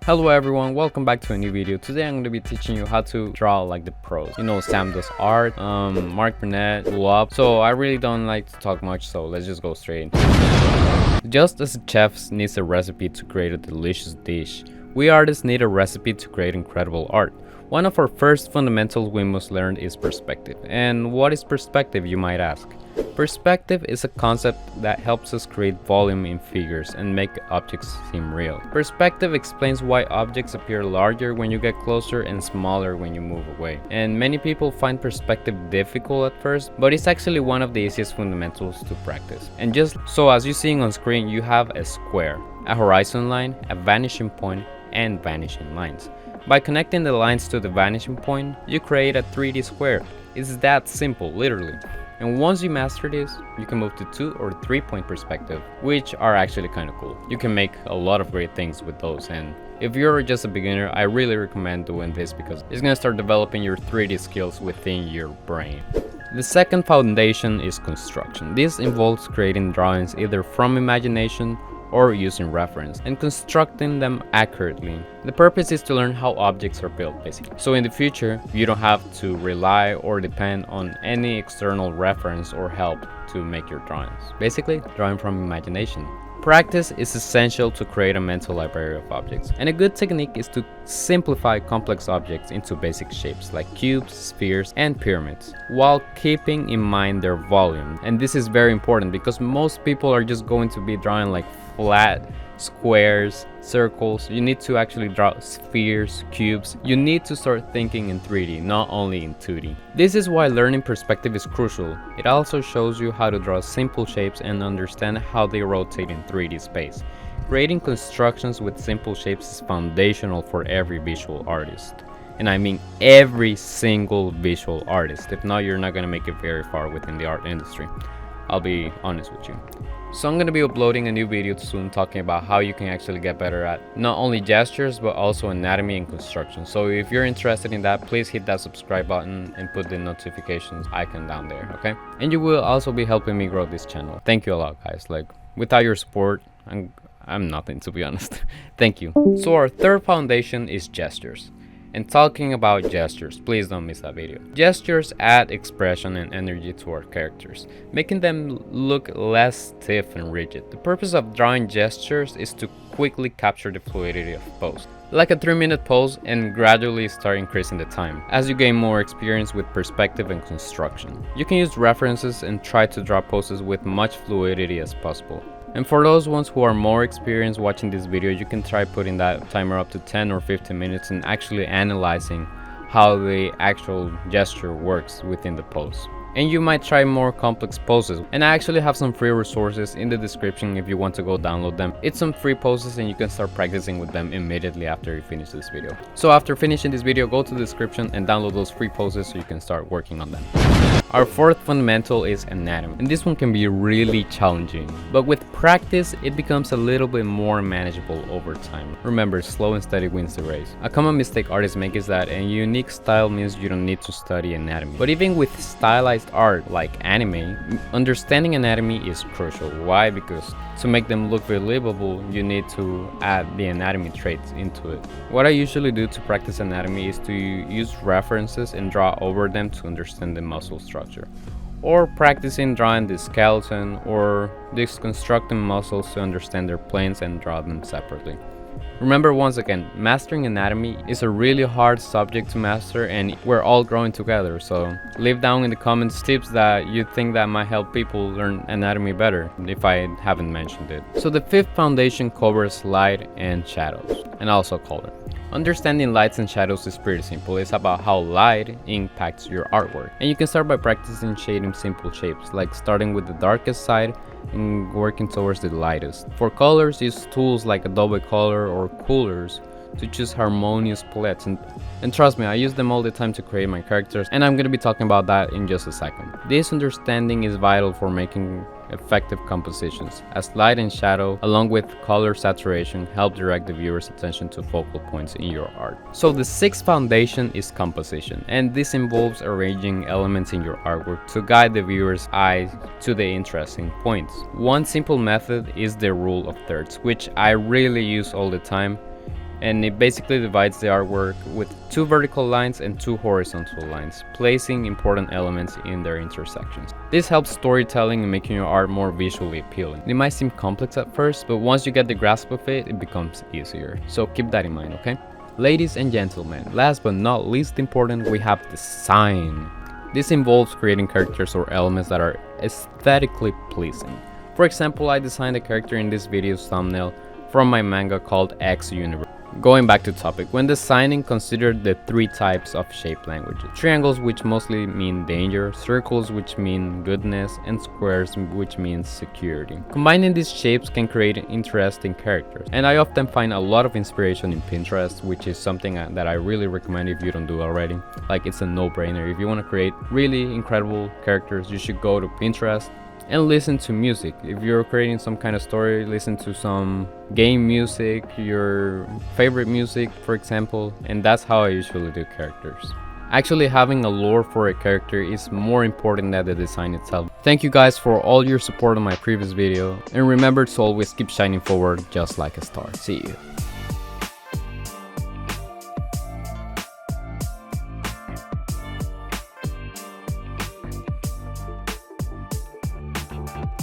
Hello everyone, welcome back to a new video. Today I'm going to be teaching you how to draw like the pros. You know, Sam does art, Mark Burnett, blew up. So I really don't like to talk much, so let's just go straight into it. Just as a chef needs a recipe to create a delicious dish, we artists need a recipe to create incredible art. One of our first fundamentals we must learn is perspective. And what is perspective, you might ask? Perspective is a concept that helps us create volume in figures and make objects seem real. Perspective explains why objects appear larger when you get closer and smaller when you move away. And many people find perspective difficult at first, but it's actually one of the easiest fundamentals to practice. And just so as you're seeing on screen, you have a square, a horizon line, a vanishing point, and vanishing lines. By connecting the lines to the vanishing point, you create a 3D square. It's that simple, literally. And once you master this, you can move to 2 or 3 point perspective, which are actually kind of cool. You can make a lot of great things with those, and if you're just a beginner, I really recommend doing this because it's gonna start developing your 3D skills within your brain. The second foundation is construction. This involves creating drawings either from imagination or using reference and constructing them accurately. The purpose is to learn how objects are built, basically. So in the future, you don't have to rely or depend on any external reference or help to make your drawings. Basically, drawing from imagination. Practice is essential to create a mental library of objects, and a good technique is to simplify complex objects into basic shapes like cubes, spheres, and pyramids, while keeping in mind their volume. And this is very important because most people are just going to be drawing like flat squares, circles. You need to actually draw spheres, cubes. You need to start thinking in 3D, not only in 2D. This is why learning perspective is crucial. It also shows you how to draw simple shapes and understand how they rotate in 3D space. Creating constructions with simple shapes is foundational for every visual artist. And I mean every single visual artist. If not, you're not going to make it very far within the art industry. I'll be honest with you. So I'm going to be uploading a new video soon talking about how you can actually get better at not only gestures but also anatomy and construction. So if you're interested in that, please hit that subscribe button and put the notifications icon down there, okay? And you will also be helping me grow this channel. Thank you a lot, guys. Like, without your support, I'm nothing, to be honest. Thank you. So our third foundation is gestures. And talking about gestures, please don't miss that video. Gestures add expression and energy to our characters, making them look less stiff and rigid. The purpose of drawing gestures is to quickly capture the fluidity of pose, like a 3-minute pose, and gradually start increasing the time as you gain more experience with perspective and construction. You can use references and try to draw poses with much fluidity as possible. And for those ones who are more experienced watching this video, you can try putting that timer up to 10 or 15 minutes and actually analyzing how the actual gesture works within the pose. And you might try more complex poses. And I actually have some free resources in the description if you want to go download them. It's some free poses and you can start practicing with them immediately after you finish this video. So after finishing this video, go to the description and download those free poses so you can start working on them. Our fourth fundamental is anatomy, and this one can be really challenging, but with practice it becomes a little bit more manageable over time. Remember, slow and steady wins the race. A common mistake artists make is that a unique style means you don't need to study anatomy. But even with stylized art like anime, understanding anatomy is crucial. Why? Because to make them look believable, you need to add the anatomy traits into it. What I usually do to practice anatomy is to use references and draw over them to understand the muscle structure, or practicing drawing the skeleton or deconstructing muscles to understand their planes and draw them separately. Remember, once again, mastering anatomy is a really hard subject to master, and we're all growing together, so leave down in the comments tips that you think that might help people learn anatomy better if I haven't mentioned it. So the fifth foundation covers light and shadows, and also color. Understanding lights and shadows is pretty simple. It's about how light impacts your artwork, and you can start by practicing shading simple shapes, like starting with the darkest side and working towards the lightest. For colors, use tools like Adobe Color or Coolers to choose harmonious palettes, and trust me, I use them all the time to create my characters, and I'm going to be talking about that in just a second. This understanding is vital for making effective compositions, as light and shadow along with color saturation help direct the viewer's attention to focal points in your art. So the sixth foundation is composition, and this involves arranging elements in your artwork to guide the viewer's eyes to the interesting points. One simple method is the rule of thirds, which I really use all the time. and it basically divides the artwork with 2 vertical lines and 2 horizontal lines, placing important elements in their intersections. This helps storytelling and making your art more visually appealing. It might seem complex at first, but once you get the grasp of it, it becomes easier. So keep that in mind, okay? Ladies and gentlemen, last but not least important, we have design. This involves creating characters or elements that are aesthetically pleasing. For example, I designed a character in this video's thumbnail from my manga called X Universe. Going back to topic, when designing, consider the 3 types of shape languages. Triangles, which mostly mean danger, circles, which mean goodness, and squares, which means security. Combining these shapes can create interesting characters, and I often find a lot of inspiration in Pinterest, which is something that I really recommend if you don't do already. Like, it's a no-brainer. If you want to create really incredible characters, you should go to Pinterest and listen to music. If you're creating some kind of story, listen to some game music, your favorite music, for example, and that's how I usually do characters. Actually, having a lore for a character is more important than the design itself. Thank you guys for all your support on my previous video, and remember to always keep shining forward just like a star. See you.